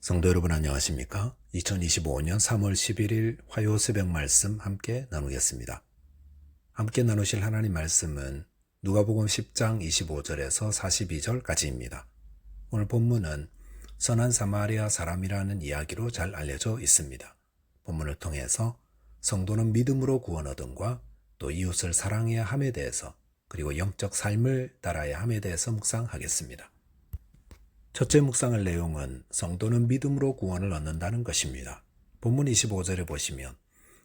성도 여러분 안녕하십니까? 2025년 3월 11일 화요 새벽 말씀 함께 나누겠습니다. 함께 나누실 하나님 말씀은 누가복음 10장 25절에서 42절까지입니다. 오늘 본문은 선한 사마리아 사람이라는 이야기로 잘 알려져 있습니다. 본문을 통해서 성도는 믿음으로 구원 얻음과 또 이웃을 사랑해야 함에 대해서 그리고 영적 삶을 따라야 함에 대해서 묵상하겠습니다. 첫째 묵상할 내용은 성도는 믿음으로 구원을 얻는다는 것입니다. 본문 25절에 보시면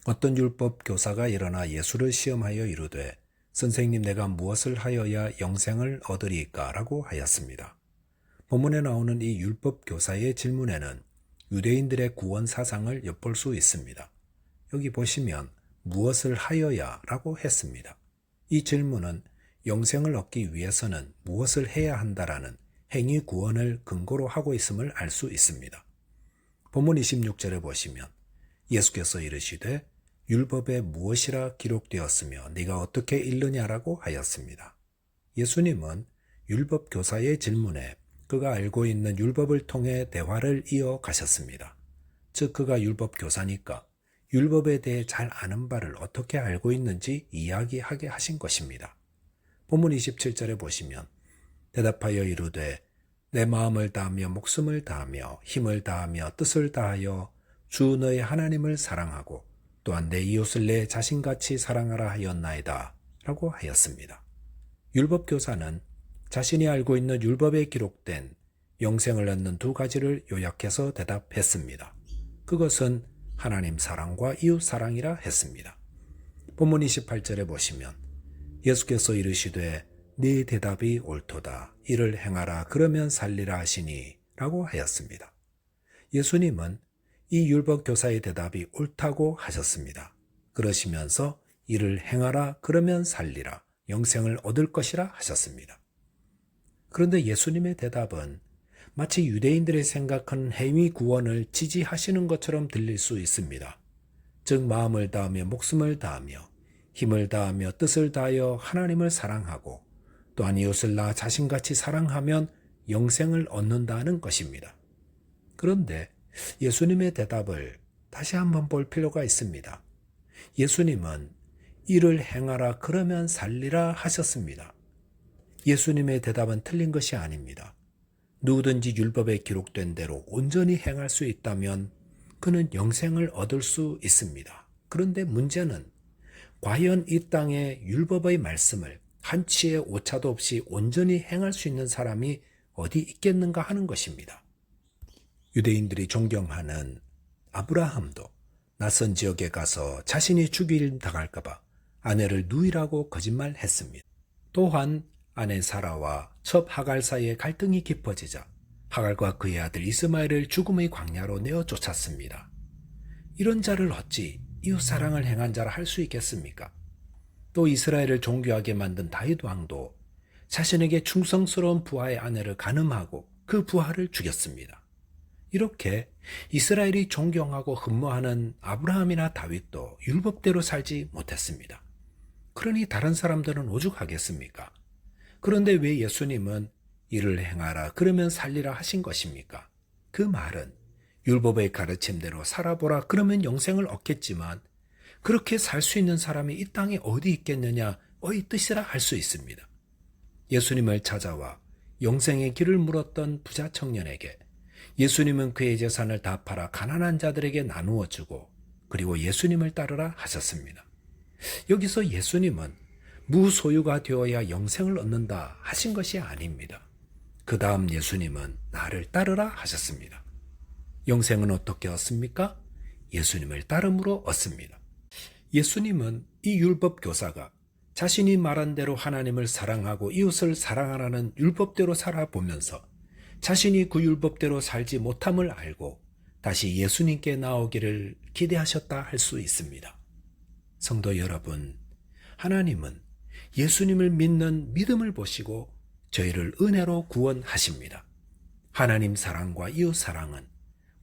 어떤 율법 교사가 일어나 예수를 시험하여 이르되 선생님 내가 무엇을 하여야 영생을 얻으리까? 라고 하였습니다. 본문에 나오는 이 율법 교사의 질문에는 유대인들의 구원 사상을 엿볼 수 있습니다. 여기 보시면 무엇을 하여야 라고 했습니다. 이 질문은 영생을 얻기 위해서는 무엇을 해야 한다라는 행위 구원을 근거로 하고 있음을 알 수 있습니다. 본문 26절에 보시면 예수께서 이르시되 율법에 무엇이라 기록되었으며 네가 어떻게 읽느냐라고 하였습니다. 예수님은 율법 교사의 질문에 그가 알고 있는 율법을 통해 대화를 이어가셨습니다. 즉 그가 율법 교사니까 율법에 대해 잘 아는 바를 어떻게 알고 있는지 이야기하게 하신 것입니다. 본문 27절에 보시면 대답하여 이르되 내 마음을 다하며 목숨을 다하며 힘을 다하며 뜻을 다하여 주 너의 하나님을 사랑하고 또한 내 이웃을 내 자신같이 사랑하라 하였나이다 라고 하였습니다. 율법교사는 자신이 알고 있는 율법에 기록된 영생을 얻는 두 가지를 요약해서 대답했습니다. 그것은 하나님 사랑과 이웃 사랑이라 했습니다. 본문 28절에 보시면 예수께서 이르시되 네 대답이 옳도다. 이를 행하라. 그러면 살리라 하시니 라고 하였습니다. 예수님은 이 율법 교사의 대답이 옳다고 하셨습니다. 그러시면서 이를 행하라. 그러면 살리라. 영생을 얻을 것이라 하셨습니다. 그런데 예수님의 대답은 마치 유대인들의 생각하는 행위 구원을 지지하시는 것처럼 들릴 수 있습니다. 즉 마음을 다하며 목숨을 다하며 힘을 다하며 뜻을 다하여 하나님을 사랑하고 또한 이웃을 나 자신같이 사랑하면 영생을 얻는다는 것입니다. 그런데 예수님의 대답을 다시 한번 볼 필요가 있습니다. 예수님은 이를 행하라 그러면 살리라 하셨습니다. 예수님의 대답은 틀린 것이 아닙니다. 누구든지 율법에 기록된 대로 온전히 행할 수 있다면 그는 영생을 얻을 수 있습니다. 그런데 문제는 과연 이 땅에 율법의 말씀을 한치의 오차도 없이 온전히 행할 수 있는 사람이 어디 있겠는가 하는 것입니다. 유대인들이 존경하는 아브라함도 낯선 지역에 가서 자신이 죽임 당할까 봐 아내를 누이라고 거짓말했습니다. 또한 아내 사라와 첩 하갈 사이에 갈등이 깊어지자 하갈과 그의 아들 이스마엘을 죽음의 광야로 내어 쫓았습니다. 이런 자를 어찌 이웃 사랑을 행한 자라 할 수 있겠습니까? 또 이스라엘을 종교하게 만든 다윗 왕도 자신에게 충성스러운 부하의 아내를 간음하고 그 부하를 죽였습니다. 이렇게 이스라엘이 존경하고 흠모하는 아브라함이나 다윗도 율법대로 살지 못했습니다. 그러니 다른 사람들은 오죽하겠습니까? 그런데 왜 예수님은 이를 행하라 그러면 살리라 하신 것입니까? 그 말은 율법의 가르침대로 살아보라 그러면 영생을 얻겠지만 그렇게 살 수 있는 사람이 이 땅에 어디 있겠느냐의 뜻이라 할 수 있습니다. 예수님을 찾아와 영생의 길을 물었던 부자 청년에게 예수님은 그의 재산을 다 팔아 가난한 자들에게 나누어 주고 그리고 예수님을 따르라 하셨습니다. 여기서 예수님은 무소유가 되어야 영생을 얻는다 하신 것이 아닙니다. 그 다음 예수님은 나를 따르라 하셨습니다. 영생은 어떻게 얻습니까? 예수님을 따름으로 얻습니다. 예수님은 이 율법 교사가 자신이 말한 대로 하나님을 사랑하고 이웃을 사랑하라는 율법대로 살아보면서 자신이 그 율법대로 살지 못함을 알고 다시 예수님께 나오기를 기대하셨다 할 수 있습니다. 성도 여러분, 하나님은 예수님을 믿는 믿음을 보시고 저희를 은혜로 구원하십니다. 하나님 사랑과 이웃 사랑은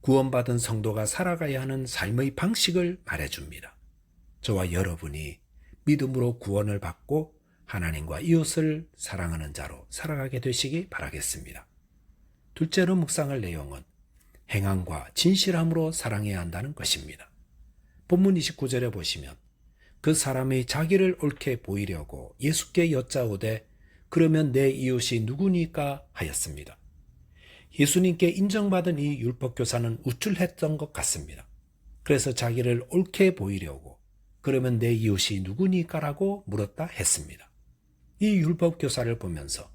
구원받은 성도가 살아가야 하는 삶의 방식을 말해줍니다. 저와 여러분이 믿음으로 구원을 받고 하나님과 이웃을 사랑하는 자로 살아가게 되시기 바라겠습니다. 둘째로 묵상할 내용은 행함과 진실함으로 사랑해야 한다는 것입니다. 본문 29절에 보시면 그 사람이 자기를 옳게 보이려고 예수께 여짜오되 그러면 내 이웃이 누구니까 하였습니다. 예수님께 인정받은 이 율법교사는 우쭐했던 것 같습니다. 그래서 자기를 옳게 보이려고 그러면 내 이웃이 누구니까라고 물었다 했습니다. 이 율법교사를 보면서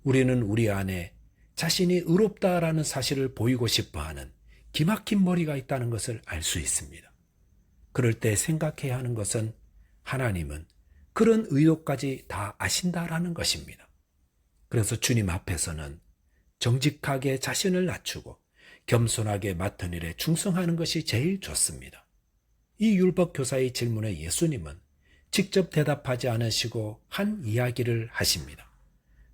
우리는 우리 안에 자신이 의롭다라는 사실을 보이고 싶어하는 기막힌 머리가 있다는 것을 알 수 있습니다. 그럴 때 생각해야 하는 것은 하나님은 그런 의도까지 다 아신다라는 것입니다. 그래서 주님 앞에서는 정직하게 자신을 낮추고 겸손하게 맡은 일에 충성하는 것이 제일 좋습니다. 이 율법교사의 질문에 예수님은 직접 대답하지 않으시고 한 이야기를 하십니다.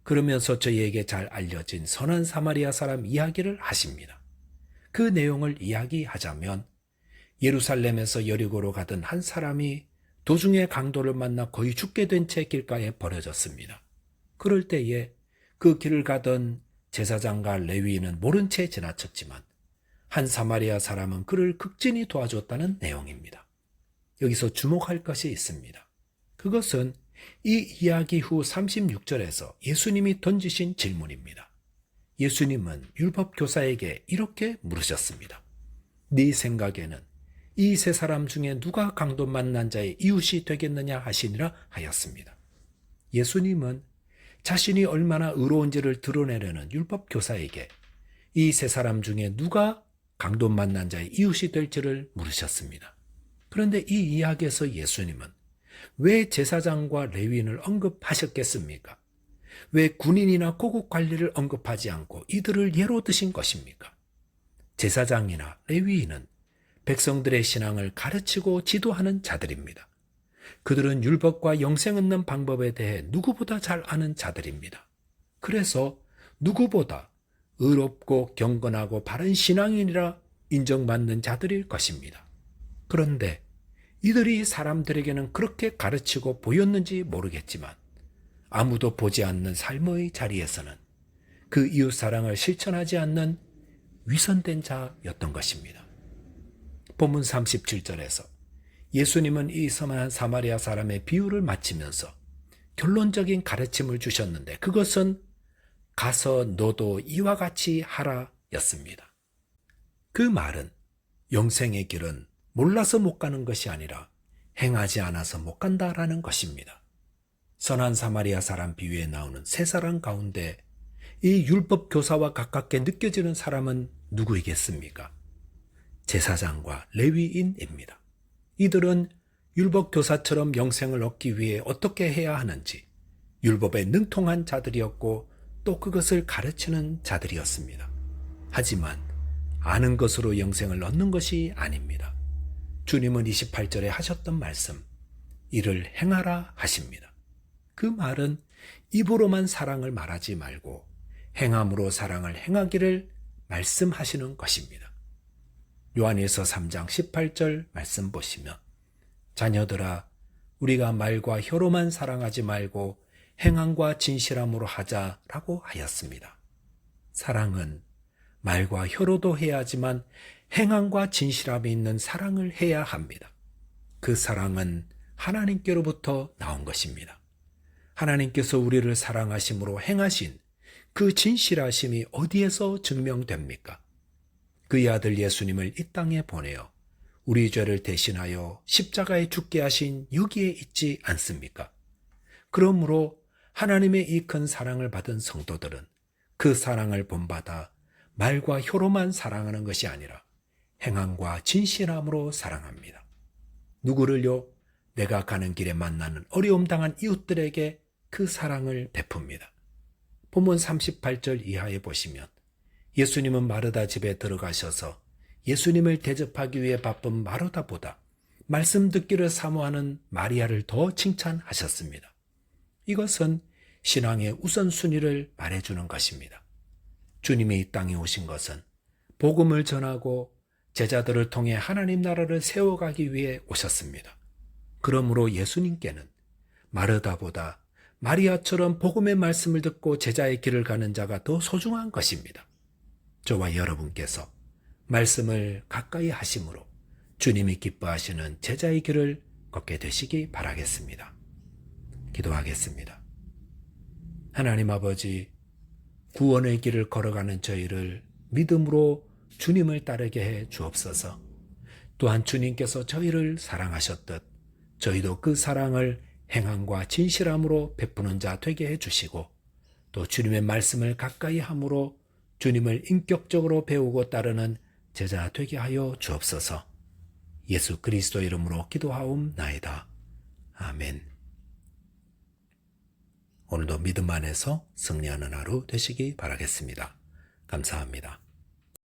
그러면서 저희에게 잘 알려진 선한 사마리아 사람 이야기를 하십니다. 그 내용을 이야기하자면 예루살렘에서 여리고로 가던 한 사람이 도중에 강도를 만나 거의 죽게 된 채 길가에 버려졌습니다. 그럴 때에 그 길을 가던 제사장과 레위인은 모른 채 지나쳤지만 한 사마리아 사람은 그를 극진히 도와줬다는 내용입니다. 여기서 주목할 것이 있습니다. 그것은 이 이야기 후 36절에서 예수님이 던지신 질문입니다. 예수님은 율법교사에게 이렇게 물으셨습니다. 네 생각에는 이 세 사람 중에 누가 강도 만난 자의 이웃이 되겠느냐 하시니라 하였습니다. 예수님은 자신이 얼마나 의로운지를 드러내려는 율법교사에게 이 세 사람 중에 누가 강도 만난 자의 이웃이 될지를 물으셨습니다. 그런데 이 이야기에서 예수님은 왜 제사장과 레위인을 언급하셨겠습니까? 왜 군인이나 고국 관리를 언급하지 않고 이들을 예로 드신 것입니까? 제사장이나 레위인은 백성들의 신앙을 가르치고 지도하는 자들입니다. 그들은 율법과 영생 얻는 방법에 대해 누구보다 잘 아는 자들입니다. 그래서 누구보다 의롭고 경건하고 바른 신앙인이라 인정받는 자들일 것입니다. 그런데 이들이 사람들에게는 그렇게 가르치고 보였는지 모르겠지만 아무도 보지 않는 삶의 자리에서는 그 이웃 사랑을 실천하지 않는 위선된 자였던 것입니다. 본문 37절에서 예수님은 이 선한 사마리아 사람의 비유를 마치면서 결론적인 가르침을 주셨는데 그것은 가서 너도 이와 같이 하라 였습니다. 그 말은 영생의 길은 몰라서 못 가는 것이 아니라 행하지 않아서 못 간다라는 것입니다. 선한 사마리아 사람 비유에 나오는 세 사람 가운데 이 율법 교사와 가깝게 느껴지는 사람은 누구이겠습니까? 제사장과 레위인입니다. 이들은 율법 교사처럼 영생을 얻기 위해 어떻게 해야 하는지 율법에 능통한 자들이었고 또 그것을 가르치는 자들이었습니다. 하지만 아는 것으로 영생을 얻는 것이 아닙니다. 주님은 28절에 하셨던 말씀, 이를 행하라 하십니다. 그 말은 입으로만 사랑을 말하지 말고 행함으로 사랑을 행하기를 말씀하시는 것입니다. 요한일서 3장 18절 말씀 보시면 자녀들아 우리가 말과 혀로만 사랑하지 말고 행함과 진실함으로 하자라고 하였습니다. 사랑은 말과 혀로도 해야 하지만 행함과 진실함이 있는 사랑을 해야 합니다. 그 사랑은 하나님께로부터 나온 것입니다. 하나님께서 우리를 사랑하심으로 행하신 그 진실하심이 어디에서 증명됩니까? 그의 아들 예수님을 이 땅에 보내어 우리 죄를 대신하여 십자가에 죽게 하신 여기에 있지 않습니까? 그러므로 하나님의 이 큰 사랑을 받은 성도들은 그 사랑을 본받아 말과 혀로만 사랑하는 것이 아니라 행함과 진실함으로 사랑합니다. 누구를요? 내가 가는 길에 만나는 어려움 당한 이웃들에게 그 사랑을 베풉니다. 본문 38절 이하에 보시면 예수님은 마르다 집에 들어가셔서 예수님을 대접하기 위해 바쁜 마르다보다 말씀 듣기를 사모하는 마리아를 더 칭찬하셨습니다. 이것은 신앙의 우선순위를 말해주는 것입니다. 주님이 이 땅에 오신 것은 복음을 전하고 제자들을 통해 하나님 나라를 세워가기 위해 오셨습니다. 그러므로 예수님께는 마르다보다 마리아처럼 복음의 말씀을 듣고 제자의 길을 가는 자가 더 소중한 것입니다. 저와 여러분께서 말씀을 가까이 하심으로 주님이 기뻐하시는 제자의 길을 걷게 되시기 바라겠습니다. 기도하겠습니다. 하나님 아버지, 구원의 길을 걸어가는 저희를 믿음으로 주님을 따르게 해 주옵소서. 또한 주님께서 저희를 사랑하셨듯 저희도 그 사랑을 행함과 진실함으로 베푸는 자 되게 해 주시고, 또 주님의 말씀을 가까이 함으로 주님을 인격적으로 배우고 따르는 제자 되게 하여 주옵소서. 예수 그리스도 이름으로 기도하옵나이다. 아멘. 오늘도 믿음 안에서 승리하는 하루 되시기 바라겠습니다. 감사합니다.